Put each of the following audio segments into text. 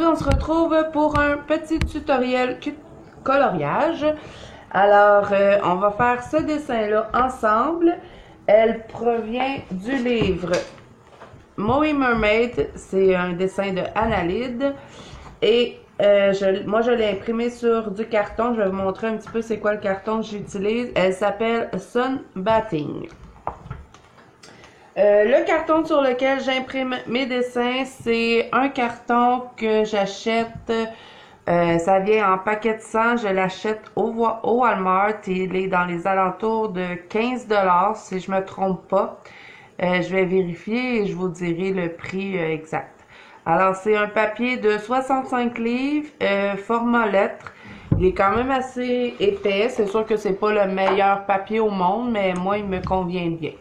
aujourd'hui, on se retrouve pour un petit tutoriel coloriage. Alors, on va faire ce dessin-là ensemble. Elle provient du livre Moe Mermaid. C'est un dessin de Annalyd. Et moi, je l'ai imprimé sur du carton. Je vais vous montrer un petit peu c'est quoi le carton que j'utilise. Elle s'appelle Sun Batting. Le carton sur lequel j'imprime mes dessins, c'est un carton que j'achète, ça vient en paquet de 100, je l'achète au Walmart, il est dans les alentours de 15 $ si je me trompe pas. Je vais vérifier et je vous dirai le prix exact. Alors c'est un papier de 65 livres, format lettre. Il est quand même assez épais, c'est sûr que c'est pas le meilleur papier au monde, mais moi il me convient bien.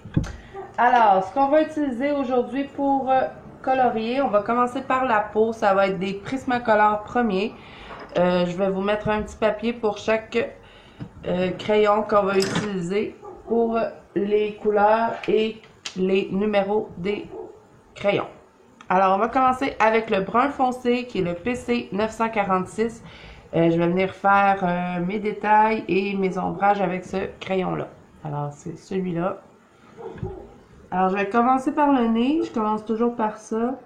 Alors, ce qu'on va utiliser aujourd'hui pour colorier, on va commencer par la peau. Ça va être des Prismacolor premiers. Je vais vous mettre un petit papier pour chaque crayon qu'on va utiliser pour les couleurs et les numéros des crayons. Alors, on va commencer avec le brun foncé qui est le PC 946. Je vais venir faire mes détails et mes ombrages avec ce crayon-là. Alors, c'est celui-là. Alors, je vais commencer par le nez. Je commence toujours par ça.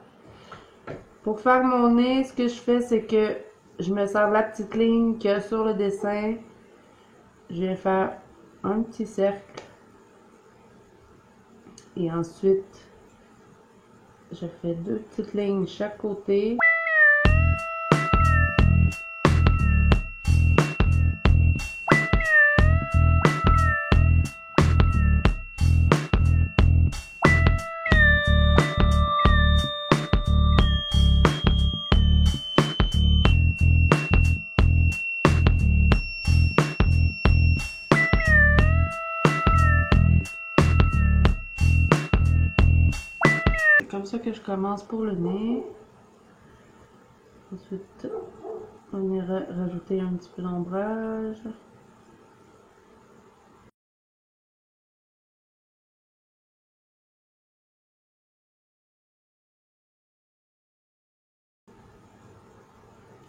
Pour faire mon nez, ce que je fais, c'est que je me sers de la petite ligne qu'il y a sur le dessin. Je vais faire un petit cercle. Et ensuite, je fais deux petites lignes de chaque côté. Comme ça que je commence pour le nez. Ensuite, on ira rajouter un petit peu d'ombrage.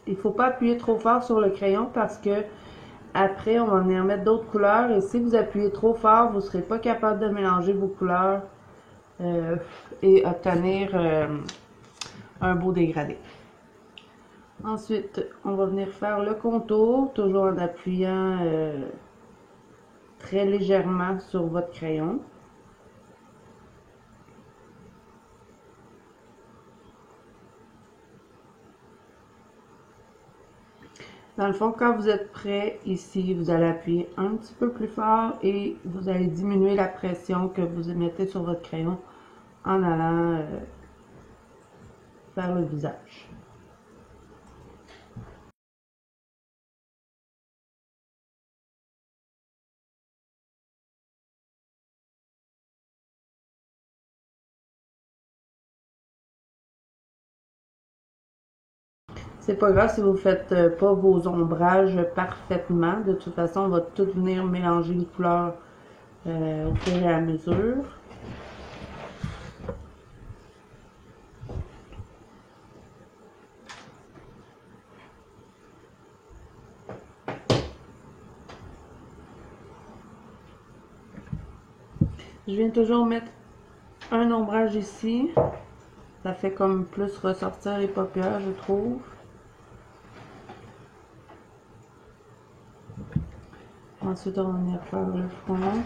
Il ne faut pas appuyer trop fort sur le crayon parce que après on va venir mettre d'autres couleurs et si vous appuyez trop fort, vous ne serez pas capable de mélanger vos couleurs et obtenir un beau dégradé. Ensuite, on va venir faire le contour, toujours en appuyant très légèrement sur votre crayon. Dans le fond, quand vous êtes prêt, ici, vous allez appuyer un petit peu plus fort et vous allez diminuer la pression que vous mettez sur votre crayon en allant faire le visage. C'est pas grave si vous ne faites pas vos ombrages parfaitement. De toute façon, on va tout venir mélanger les couleurs au fur et à mesure. Je viens toujours mettre un ombrage ici. Ça fait comme plus ressortir les paupières, je trouve. Ensuite, on va venir faire le front.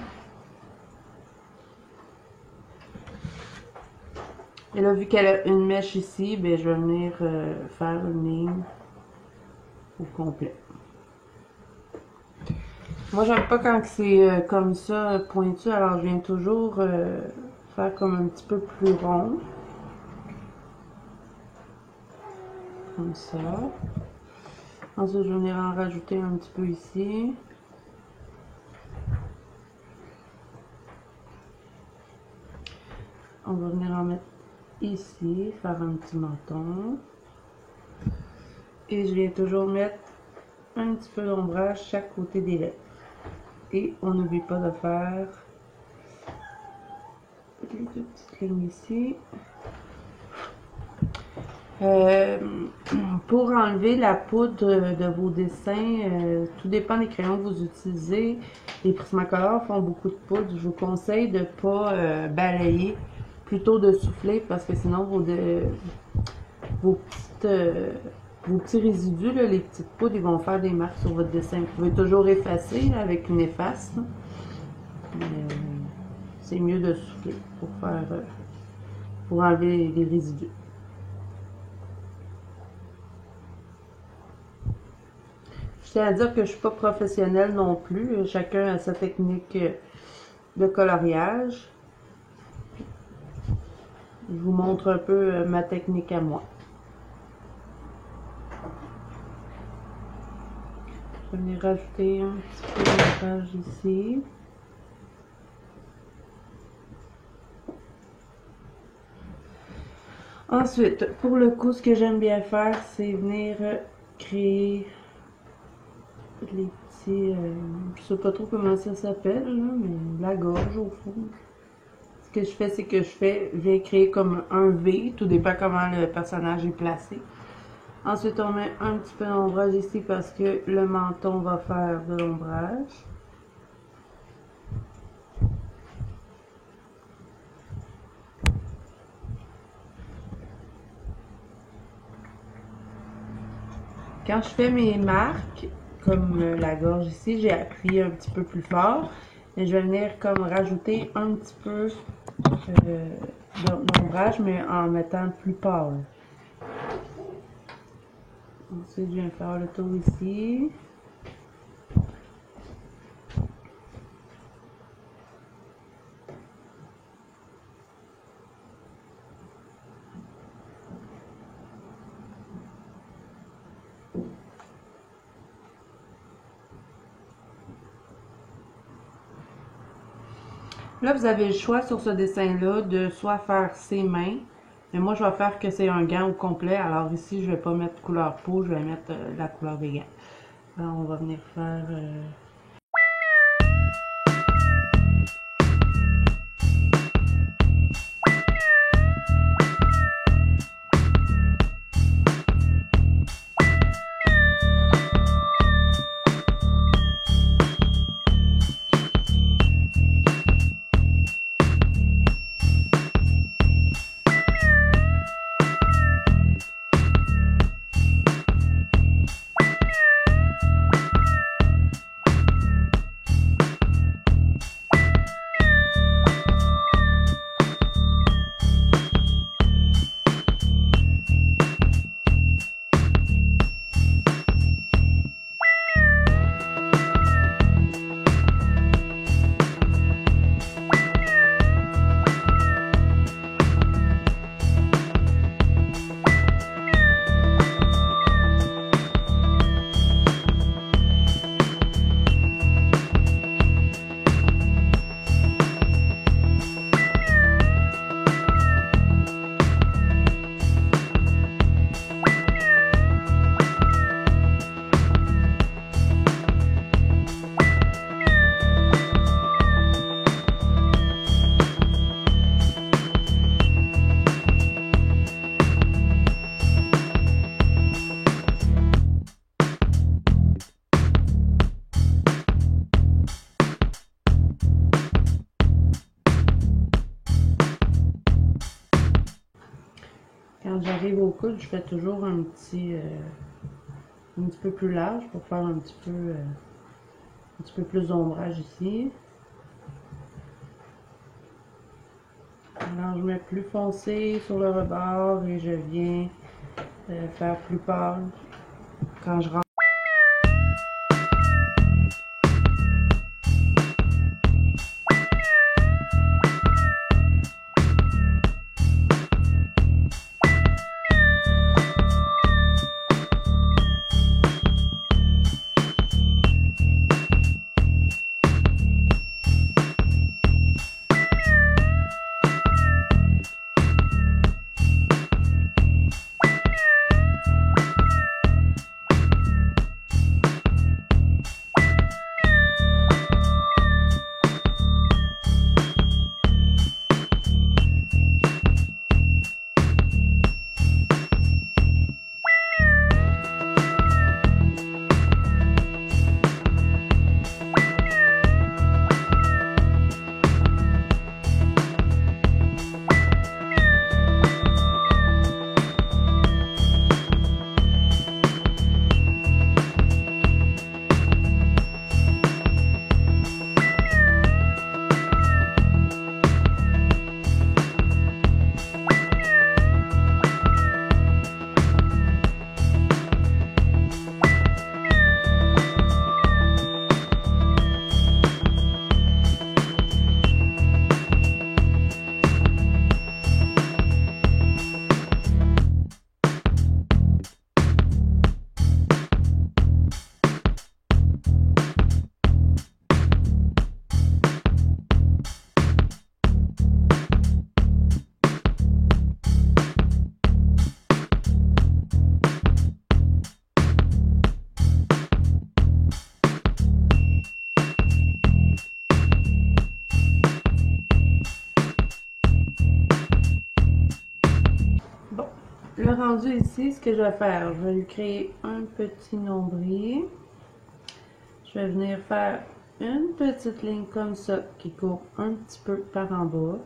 Et là, vu qu'elle a une mèche ici, ben, je vais venir faire une ligne au complet. Moi, j'aime pas quand c'est comme ça, pointu, alors je viens toujours faire comme un petit peu plus rond. Comme ça. Ensuite, je vais venir en rajouter un petit peu ici. On va venir en mettre ici, faire un petit menton. Et je viens toujours mettre un petit peu d'ombrage chaque côté des lèvres. Et on n'oublie pas de faire les deux petites lignes ici. Euh, pour enlever la poudre de vos dessins, tout dépend des crayons que vous utilisez. Les Prismacolor font beaucoup de poudre. Je vous conseille de ne pas balayer, plutôt de souffler parce que sinon vos petits résidus, là, les petites poudres, ils vont faire des marques sur votre dessin. Vous pouvez toujours effacer là, avec une efface. C'est mieux de souffler pour enlever les résidus. Je tiens à dire que je ne suis pas professionnelle non plus. Chacun a sa technique de coloriage. Je vous montre un peu ma technique à moi. Je vais venir rajouter un petit peu d'ombrage ici. Ensuite, pour le coup, ce que j'aime bien faire, c'est venir créer les petits, je sais pas trop comment ça s'appelle, mais la gorge au fond. Ce que je fais, c'est que je viens créer comme un V, tout dépend comment le personnage est placé. Ensuite, on met un petit peu d'ombrage ici parce que le menton va faire de l'ombrage. Quand je fais mes marques, comme la gorge ici, j'ai appuyé un petit peu plus fort. Et je vais venir comme rajouter un petit peu d'ombrage, mais en mettant plus pâle. Ensuite, je viens faire le tour ici. Là, vous avez le choix sur ce dessin-là de soit faire ses mains, mais moi, je vais faire que c'est un gant au complet. Alors ici, je vais pas mettre couleur peau, je vais mettre la couleur des gants. Alors, on va venir faire... Quand j'arrive au coude, je fais toujours un petit peu plus large pour faire un petit peu plus d'ombrage ici. Alors je mets plus foncé sur le rebord et je viens faire plus pâle quand je rentre. rendu ici, ce que je vais faire, je vais lui créer un petit nombril. Je vais venir faire une petite ligne comme ça qui coupe un petit peu par en bas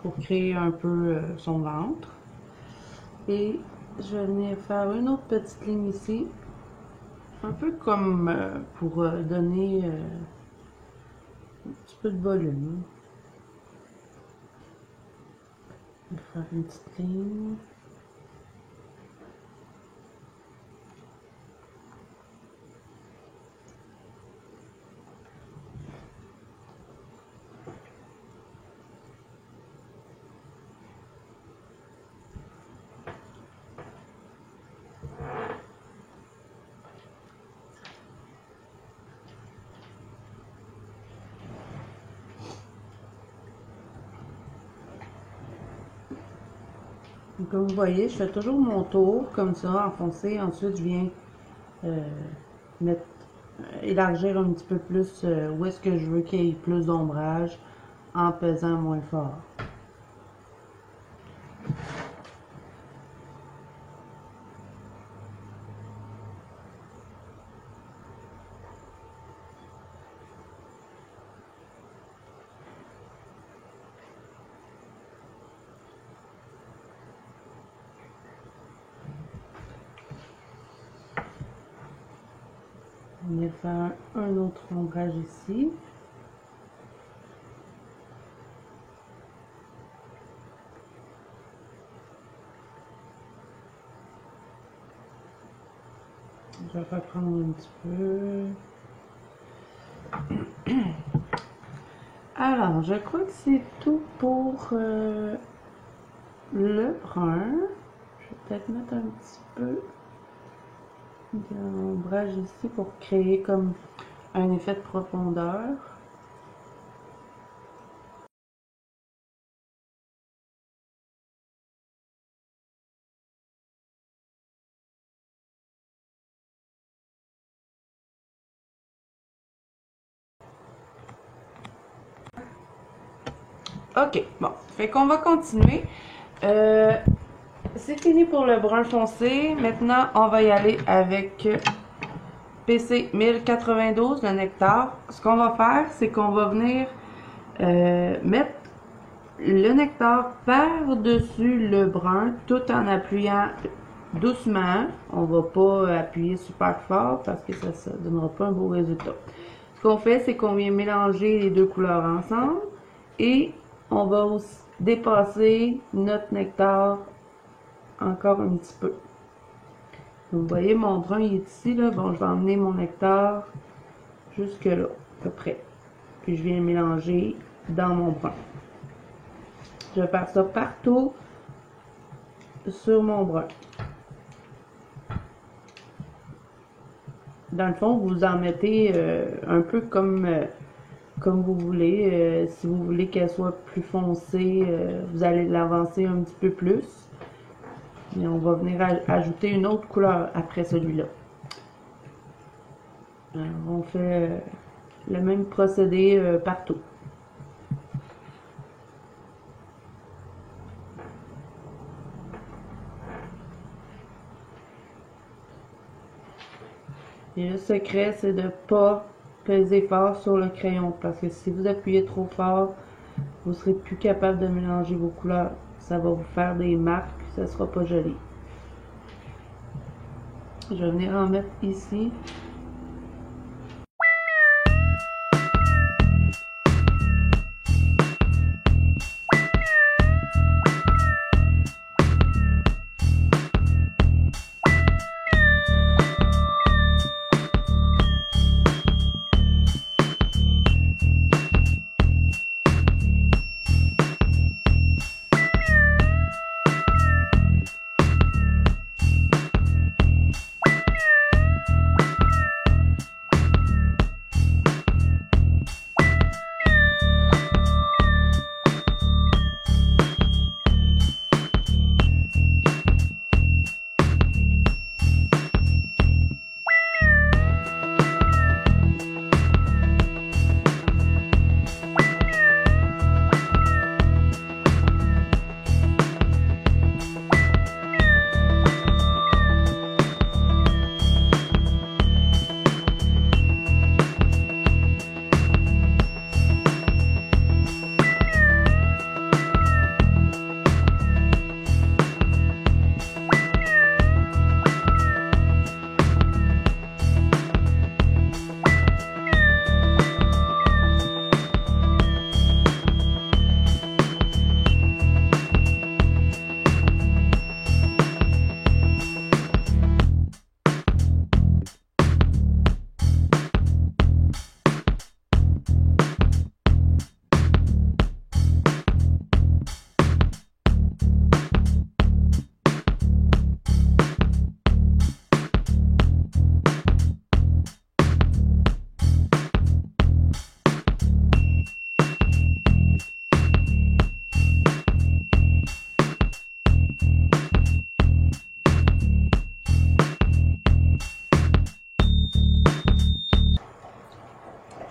pour créer un peu son ventre. Et je vais venir faire une autre petite ligne ici, un peu comme pour donner un petit peu de volume. Je vais faire une petite ligne. Donc, comme vous voyez, je fais toujours mon tour comme ça, enfoncé. Ensuite, je viens mettre, élargir un petit peu plus où est-ce que je veux qu'il y ait plus d'ombrage en pesant moins fort. On va faire un autre ombrage ici. Je vais reprendre un petit peu. Alors, je crois que c'est tout pour le brun. Je vais peut-être mettre un petit peu d'ombrage ici pour créer comme un effet de profondeur. Ok, bon, fait qu'on va continuer. C'est fini pour le brun foncé. Maintenant, on va y aller avec PC 1092, le nectar. Ce qu'on va faire, c'est qu'on va venir mettre le nectar par-dessus le brun tout en appuyant doucement. On va pas appuyer super fort parce que ça ne donnera pas un beau résultat. Ce qu'on fait, c'est qu'on vient mélanger les deux couleurs ensemble et on va aussi dépasser notre nectar encore un petit peu. Donc, vous voyez, mon brun il est ici, là. Bon, je vais emmener mon nectar jusque là, à peu près. Puis je viens mélanger dans mon brun. Je vais faire ça partout sur mon brun. Dans le fond, vous en mettez un peu comme vous voulez. Si vous voulez qu'elle soit plus foncée, vous allez l'avancer un petit peu plus. Et on va venir ajouter une autre couleur après celui-là. On fait le même procédé partout. Et le secret, c'est de ne pas peser fort sur le crayon parce que si vous appuyez trop fort, vous ne serez plus capable de mélanger vos couleurs. Ça va vous faire des marques, ça ne sera pas joli. Je vais venir en mettre ici.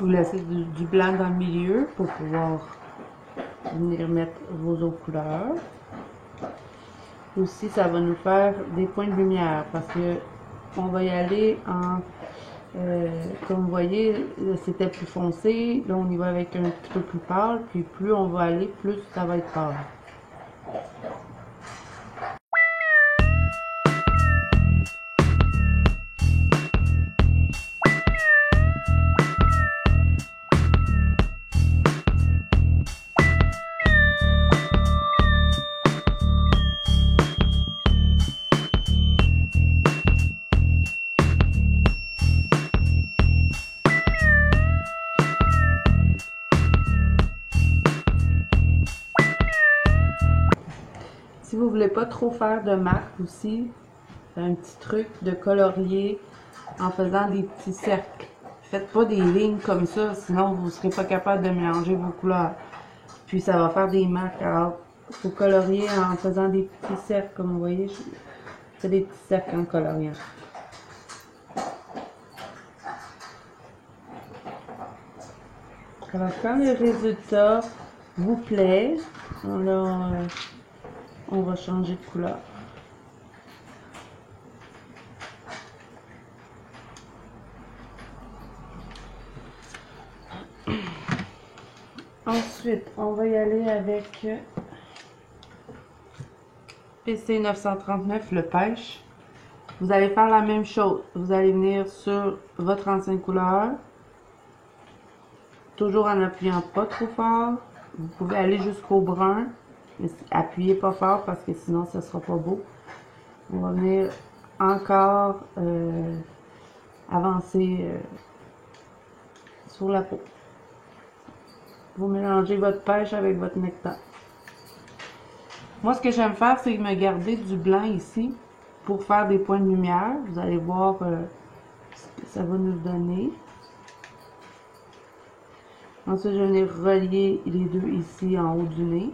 Vous laissez du blanc dans le milieu pour pouvoir venir mettre vos autres couleurs. Aussi, ça va nous faire des points de lumière parce que on va y aller en, comme vous voyez, c'était plus foncé. Là, on y va avec un petit peu plus pâle. Puis plus on va aller, plus ça va être pâle. Si vous voulez pas trop faire de marque aussi, un petit truc de colorier en faisant des petits cercles. Faites pas des lignes comme ça, sinon vous ne serez pas capable de mélanger vos couleurs. Puis ça va faire des marques. Alors, il faut colorier en faisant des petits cercles, comme vous voyez. Je fais des petits cercles en coloriant. Alors, quand le résultat vous plaît, on va changer de couleur. Ensuite, on va y aller avec PC 939, le pêche. Vous allez faire la même chose. Vous allez venir sur votre ancienne couleur. Toujours en appuyant pas trop fort. Vous pouvez aller jusqu'au brun. Mais appuyez pas fort parce que sinon ça sera pas beau. On va venir encore avancer sur la peau. Vous mélangez votre pêche avec votre nectar. Moi, ce que j'aime faire, c'est me garder du blanc ici pour faire des points de lumière. Vous allez voir ce que ça va nous donner. Ensuite, je vais venir relier les deux ici en haut du nez.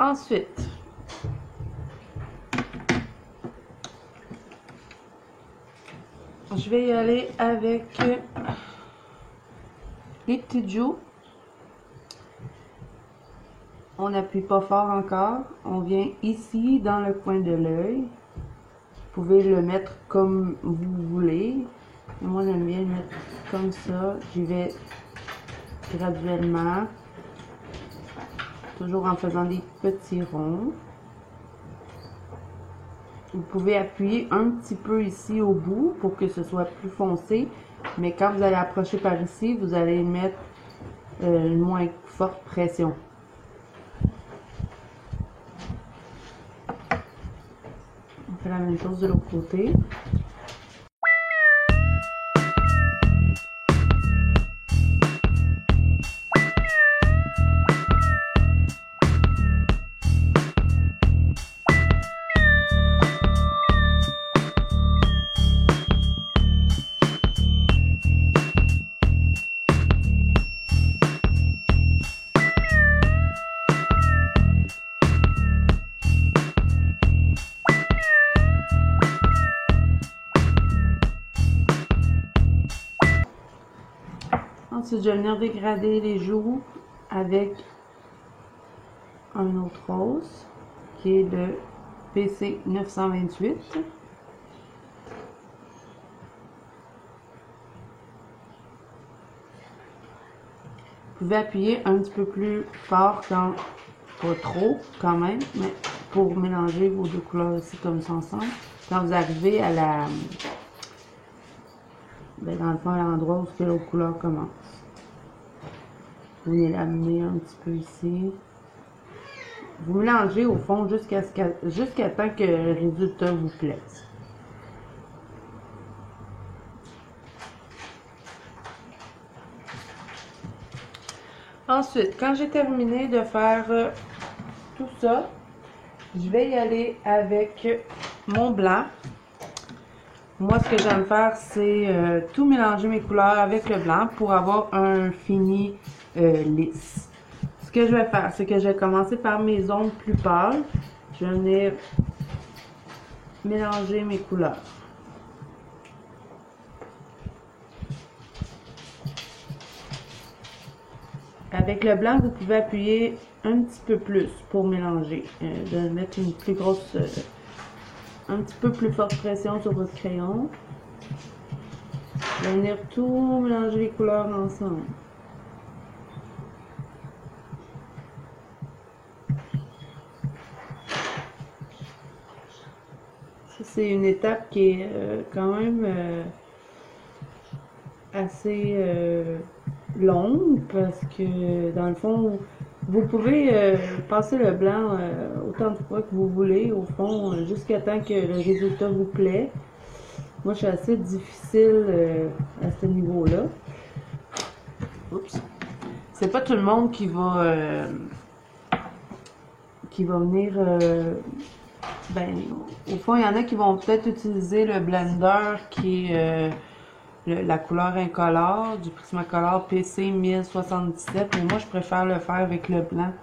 Ensuite, je vais y aller avec les petits joues. On n'appuie pas fort encore. On vient ici dans le coin de l'œil. Vous pouvez le mettre comme vous voulez. Moi, j'aime bien le mettre comme ça. J'y vais graduellement. Toujours en faisant des petits ronds. Vous pouvez appuyer un petit peu ici au bout pour que ce soit plus foncé. Mais quand vous allez approcher par ici, vous allez mettre une moins forte pression. On fait la même chose de l'autre côté. Ensuite, je vais venir dégrader les joues avec un autre rose qui est le PC 928. Vous pouvez appuyer un petit peu plus fort quand, pas trop quand même, mais pour mélanger vos deux couleurs aussi comme ça ensemble. Quand vous arrivez à la, dans le fond, à l'endroit où l'autre couleur commence. Vous venez l'amener un petit peu ici. Vous mélangez au fond jusqu'à temps que le résultat vous plaise. Ensuite, quand j'ai terminé de faire tout ça, je vais y aller avec mon blanc. Moi, ce que j'aime faire, c'est tout mélanger mes couleurs avec le blanc pour avoir un fini lisse. Ce que je vais faire, c'est que je vais commencer par mes zones plus pâles. Je vais venir mélanger mes couleurs. Avec le blanc, vous pouvez appuyer un petit peu plus pour mélanger. De mettre une plus grosse, un petit peu plus forte pression sur votre crayon. Je vais venir tout mélanger les couleurs ensemble. Ça, c'est une étape qui est quand même assez longue parce que dans le fond, vous pouvez passer le blanc autant de fois que vous voulez au fond jusqu'à temps que le résultat vous plaît. Moi, je suis assez difficile à ce niveau-là. Oups. C'est pas tout le monde qui va venir. Au fond, il y en a qui vont peut-être utiliser le blender qui est la couleur incolore du Prismacolor PC 1077, mais moi je préfère le faire avec le blanc.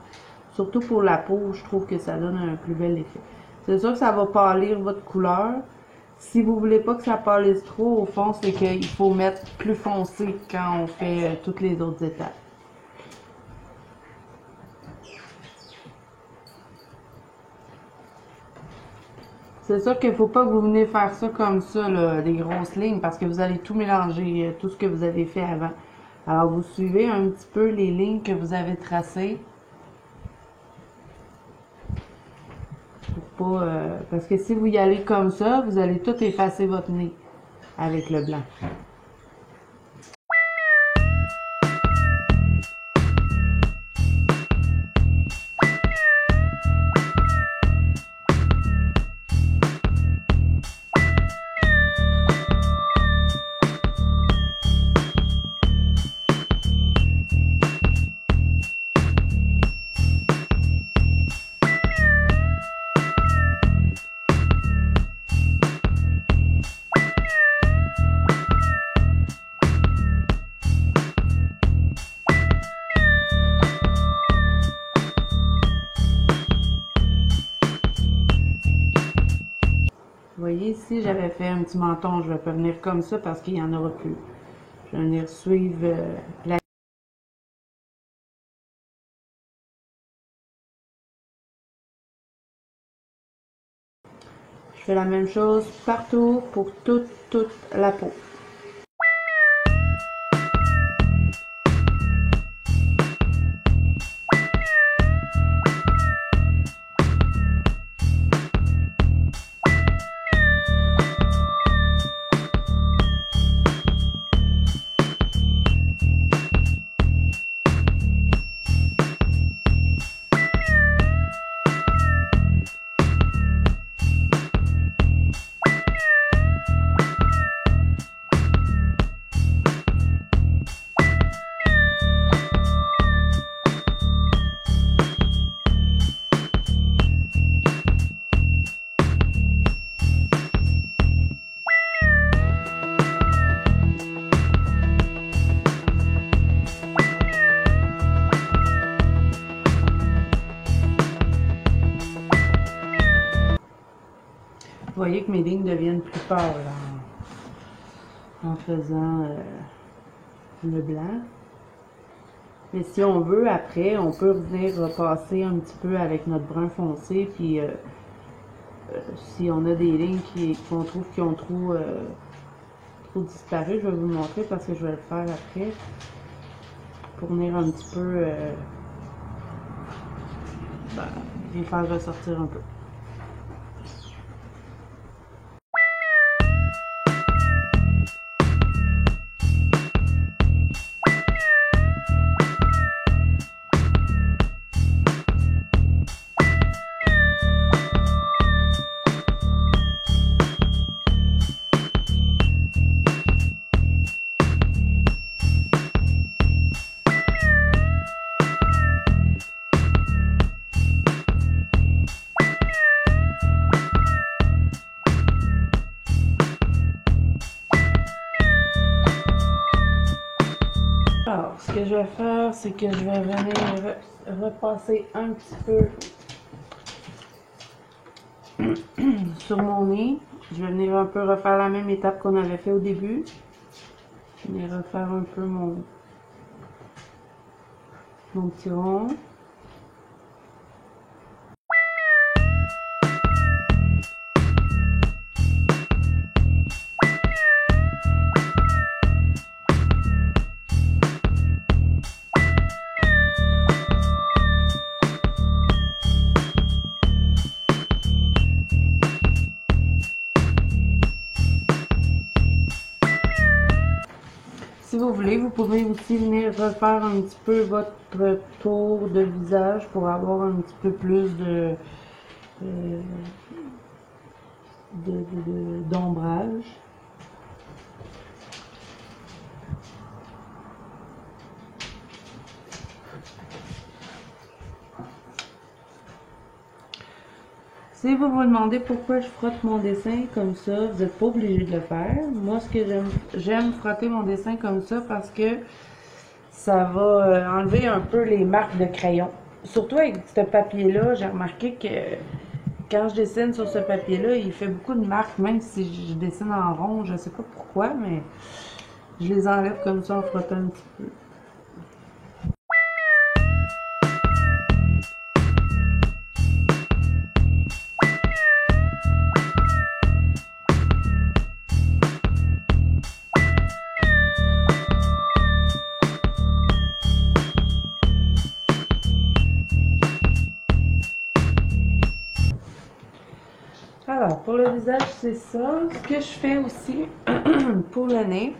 Surtout pour la peau, je trouve que ça donne un plus bel effet. C'est sûr que ça va pâlir votre couleur. Si vous voulez pas que ça pâlisse trop, au fond, c'est qu'il faut mettre plus foncé quand on fait toutes les autres étapes. C'est sûr qu'il ne faut pas que vous venez faire ça comme ça, là, des grosses lignes, parce que vous allez tout mélanger, tout ce que vous avez fait avant. Alors, vous suivez un petit peu les lignes que vous avez tracées. Pour pas, parce que si vous y allez comme ça, vous allez tout effacer votre nez avec le blanc. Vous voyez ici, j'avais fait un petit menton, je vais pas venir comme ça parce qu'il n'y en aura plus. Je vais venir suivre la... Je fais la même chose partout pour toute la peau. Vous voyez que mes lignes deviennent plus pâles en faisant le blanc. Mais si on veut, après, on peut venir repasser un petit peu avec notre brun foncé, puis si on a des lignes qu'on trouve qui ont trop disparu, je vais vous le montrer parce que je vais le faire après, pour venir un petit peu les faire ressortir un peu. Alors, ce que je vais faire, c'est que je vais venir repasser un petit peu sur mon nez. Je vais venir un peu refaire la même étape qu'on avait fait au début. Je vais refaire un peu mon petit rond. Si vous voulez, vous pouvez aussi venir refaire un petit peu votre tour de visage pour avoir un petit peu plus d'ombrage. Si vous vous demandez pourquoi je frotte mon dessin comme ça, vous n'êtes pas obligé de le faire. Moi, ce que j'aime frotter mon dessin comme ça parce que ça va enlever un peu les marques de crayon. Surtout avec ce papier-là, j'ai remarqué que quand je dessine sur ce papier-là, il fait beaucoup de marques, même si je dessine en rond, je sais pas pourquoi, mais je les enlève comme ça en frottant un petit peu. Alors, pour le visage, c'est ça. Ce que je fais aussi pour le nez,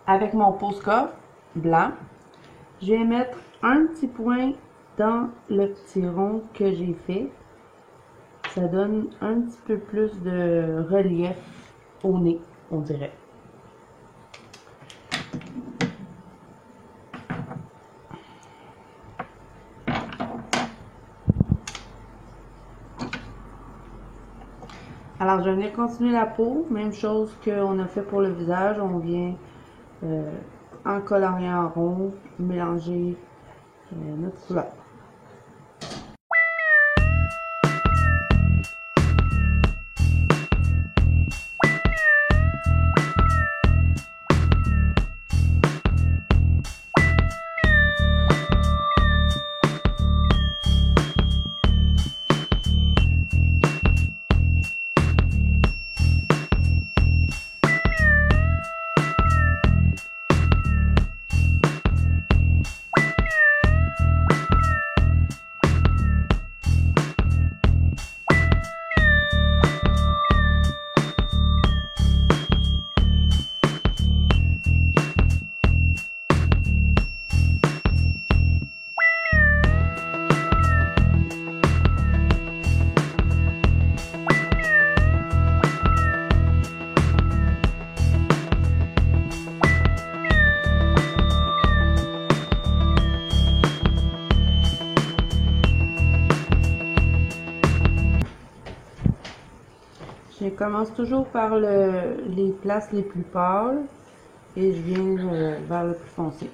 avec mon Posca blanc, je vais mettre un petit point dans le petit rond que j'ai fait. Ça donne un petit peu plus de relief au nez, on dirait. Alors, je vais venir continuer la peau. Même chose qu'on a fait pour le visage. On vient en coloriant en rond, mélanger notre couleur. Je commence toujours par les places les plus pâles et je viens vers le plus foncé.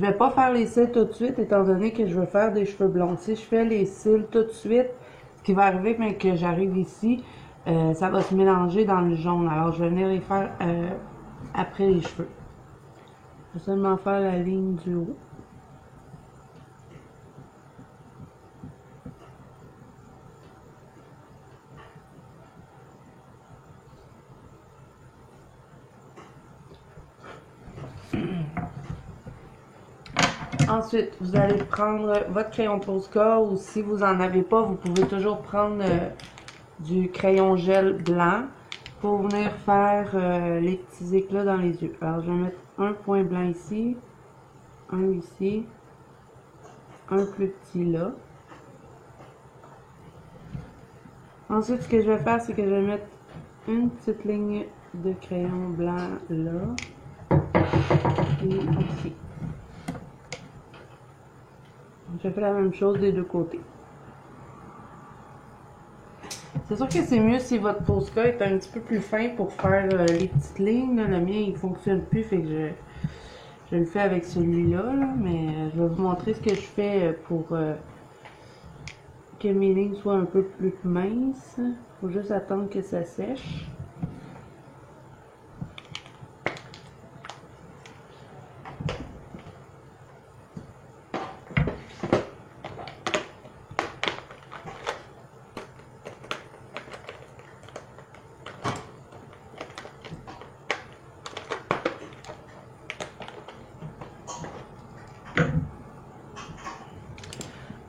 vais pas faire les cils tout de suite, étant donné que je veux faire des cheveux blonds. Si je fais les cils tout de suite, ce qui va arriver quand que j'arrive ici, ça va se mélanger dans le jaune. Alors, je vais venir les faire après les cheveux. Je vais seulement faire la ligne du haut. Ensuite, vous allez prendre votre crayon Posca ou si vous n'en avez pas, vous pouvez toujours prendre du crayon gel blanc pour venir faire les petits éclats dans les yeux. Alors, je vais mettre un point blanc ici, un ici, un plus petit là. Ensuite, ce que je vais faire, c'est que je vais mettre une petite ligne de crayon blanc là et ici. Je fais la même chose des deux côtés. C'est sûr que c'est mieux si votre Posca est un petit peu plus fin pour faire les petites lignes. Là. Le mien, il fonctionne plus, fait que je le fais avec celui-là. Mais je vais vous montrer ce que je fais pour que mes lignes soient un peu plus minces. Faut juste attendre que ça sèche.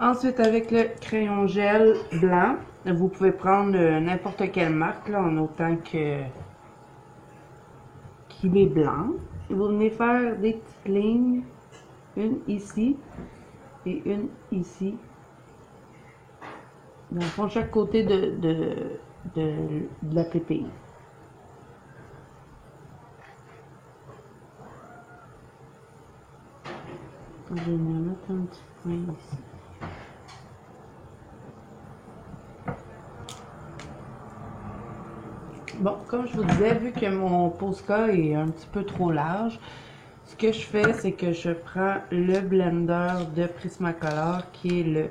Ensuite, avec le crayon gel blanc, vous pouvez prendre n'importe quelle marque, là, en autant qu'il est blanc. Et vous venez faire des petites lignes, une ici et une ici. Dans le fond, chaque côté de la pépille. Je vais mettre un petit point ici. Bon, comme je vous disais, vu que mon Posca est un petit peu trop large, ce que je fais, c'est que je prends le blender de Prismacolor qui est le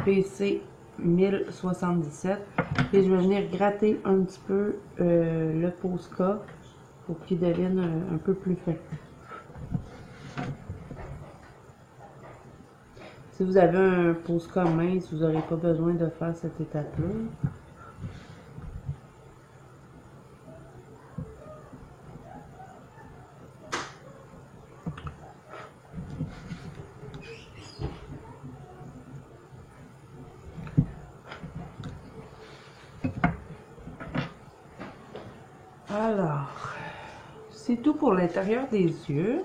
PC 1077 et je vais venir gratter un petit peu le Posca pour qu'il devienne un peu plus fin. Si vous avez un Posca mince, vous n'aurez pas besoin de faire cette étape-là. Alors, c'est tout pour l'intérieur des yeux.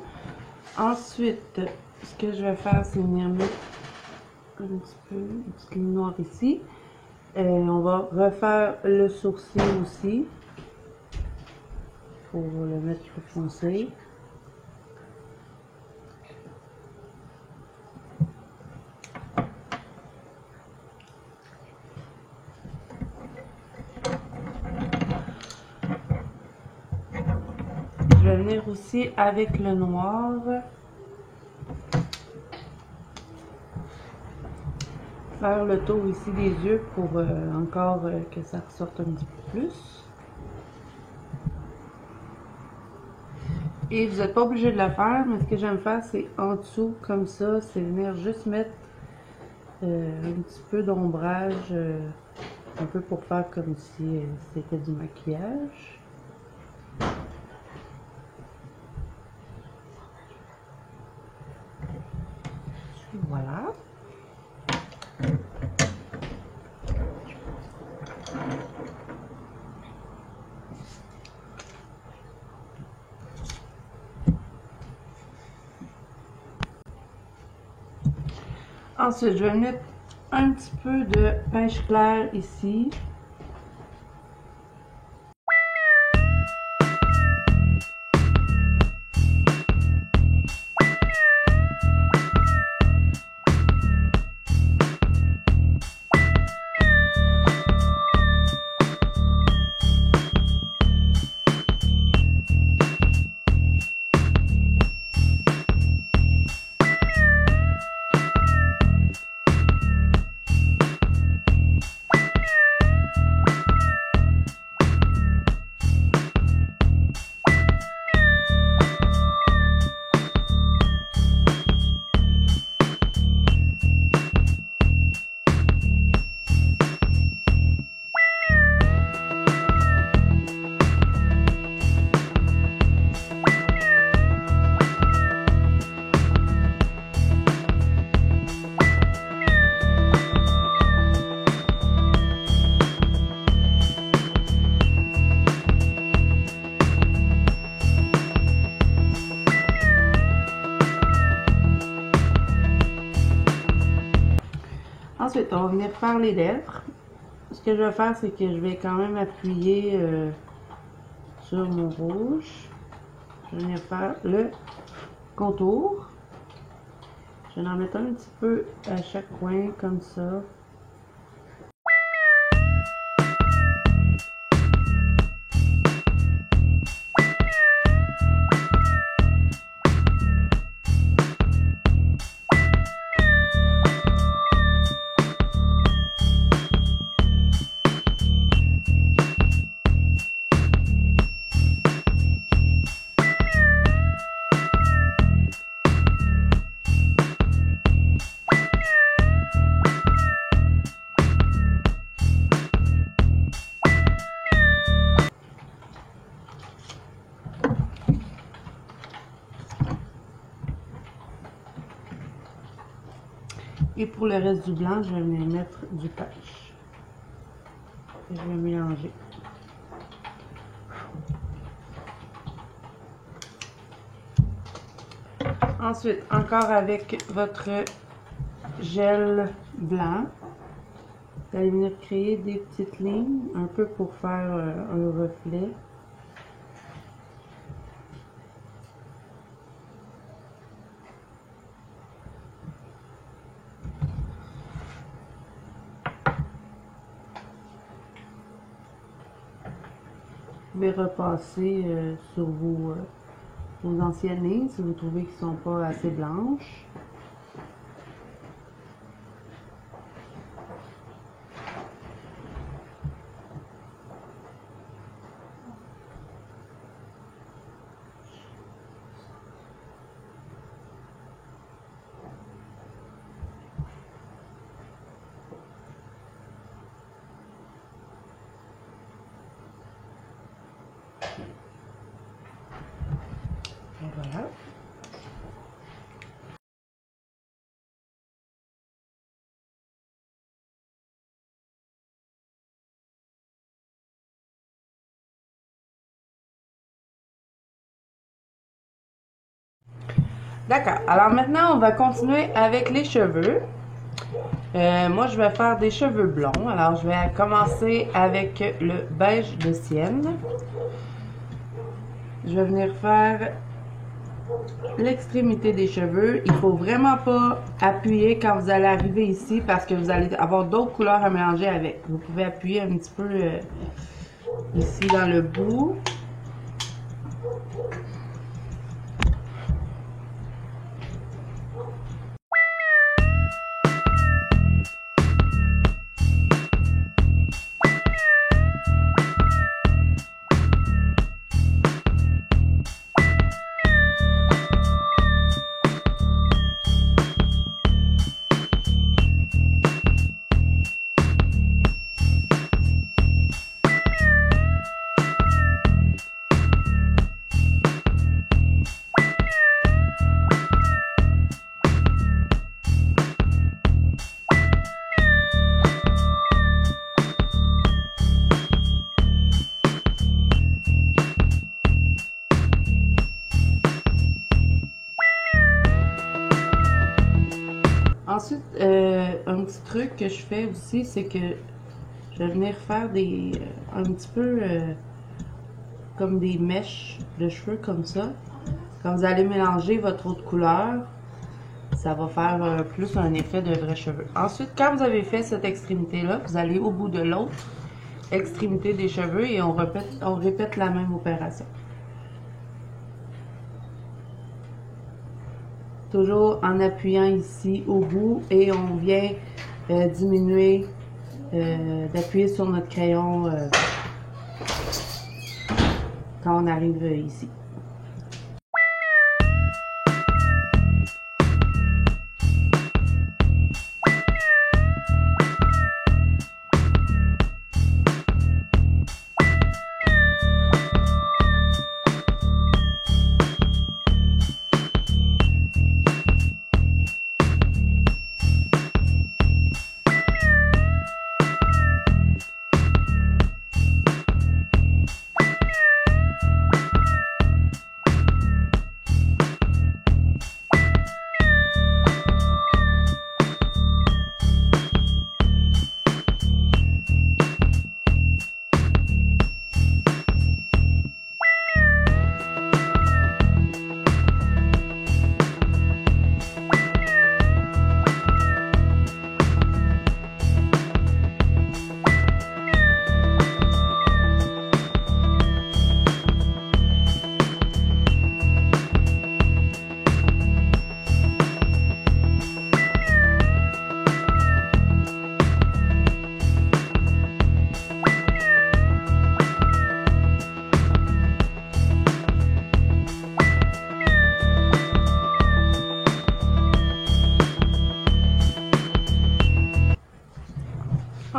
Ensuite, ce que je vais faire, c'est venir mettre un petit peu, une petite ligne noire ici. On va refaire le sourcil aussi, pour le mettre plus foncé. Je vais venir aussi avec le noir faire le tour ici des yeux pour encore que ça ressorte un petit peu plus. Et vous n'êtes pas obligé de le faire, mais ce que j'aime faire, c'est en dessous, comme ça, c'est venir juste mettre un petit peu d'ombrage, un peu pour faire comme si c'était du maquillage. Voilà. Ensuite, je vais mettre un petit peu de pêche clair ici. Ensuite, on va venir faire les lèvres. Ce que je vais faire, c'est que je vais quand même appuyer sur mon rouge. Je vais venir faire le contour. Je vais en mettre un petit peu à chaque coin, comme ça. Et pour le reste du blanc, je vais venir mettre du pêche. Et je vais mélanger. Ensuite, encore avec votre gel blanc, vous allez venir créer des petites lignes, un peu pour faire un reflet. Vous pouvez repasser sur vos anciennes lignes si vous trouvez qu'elles ne sont pas assez blanches. Et voilà. D'accord. Alors maintenant, on va continuer avec les cheveux. Moi, je vais faire des cheveux blonds. Alors, je vais commencer avec le beige de Sienne. Je vais venir faire l'extrémité des cheveux. Il faut vraiment pas appuyer quand vous allez arriver ici parce que vous allez avoir d'autres couleurs à mélanger avec. Vous pouvez appuyer un petit peu ici dans le bout. Ensuite, un petit truc que je fais aussi, c'est que je vais venir faire des un petit peu comme des mèches de cheveux comme ça. Quand vous allez mélanger votre autre couleur, ça va faire plus un effet de vrais cheveux. Ensuite, quand vous avez fait cette extrémité-là, vous allez au bout de l'autre extrémité des cheveux et on répète la même opération. Toujours en appuyant ici au bout et on vient diminuer, d'appuyer sur notre crayon quand on arrive ici.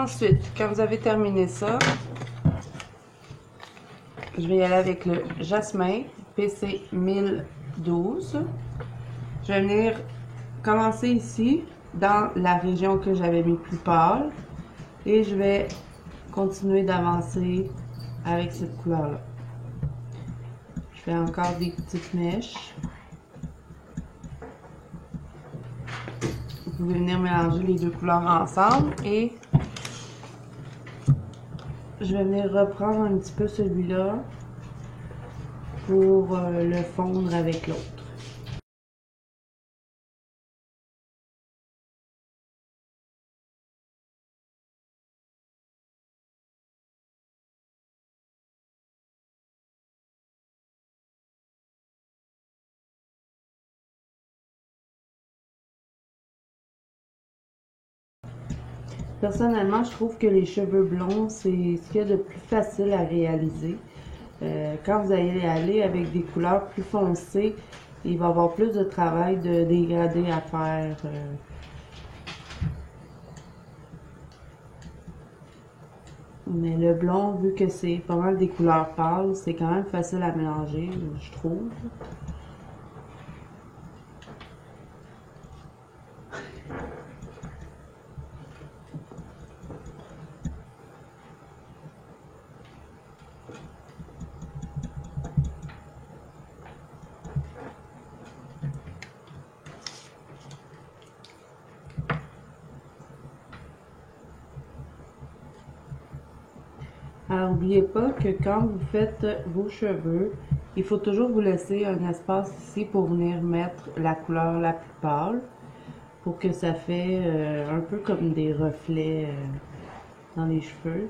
Ensuite, quand vous avez terminé ça, je vais y aller avec le jasmin PC 1012. Je vais venir commencer ici, dans la région que j'avais mis plus pâle. Et je vais continuer d'avancer avec cette couleur-là. Je fais encore des petites mèches. Vous pouvez venir mélanger les deux couleurs ensemble et je vais venir reprendre un petit peu celui-là pour le fondre avec l'autre. Personnellement, je trouve que les cheveux blonds, c'est ce qu'il y a de plus facile à réaliser. Quand vous allez aller avec des couleurs plus foncées, il va y avoir plus de travail de dégradé à faire. Mais le blond, vu que c'est pas mal des couleurs pâles, c'est quand même facile à mélanger, je trouve. Alors, n'oubliez pas que quand vous faites vos cheveux, il faut toujours vous laisser un espace ici pour venir mettre la couleur la plus pâle, pour que ça fait un peu comme des reflets dans les cheveux.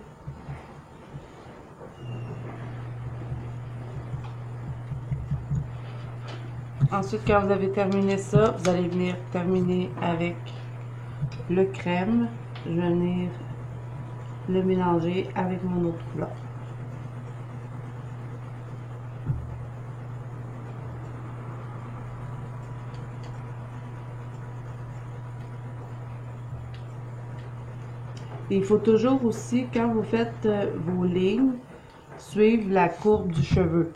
Ensuite, quand vous avez terminé ça, vous allez venir terminer avec le crème. Je vais venir le mélanger avec mon autre couleur. Et il faut toujours aussi, quand vous faites vos lignes, suivre la courbe du cheveu.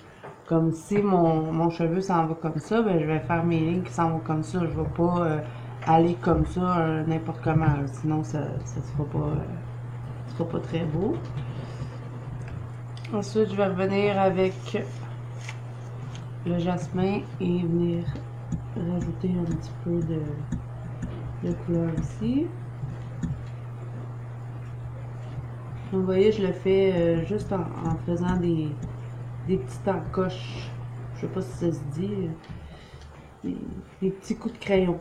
Comme si mon cheveu s'en va comme ça, ben, je vais faire mes lignes qui s'en vont comme ça. Je ne vais pas aller comme ça n'importe comment. Sinon, ça ne sera pas très beau. Ensuite, je vais revenir avec le jasmin et venir rajouter un petit peu de couleur ici. Donc, vous voyez, je le fais juste en faisant des petites encoches. Je sais pas si ça se dit. Des petits coups de crayon.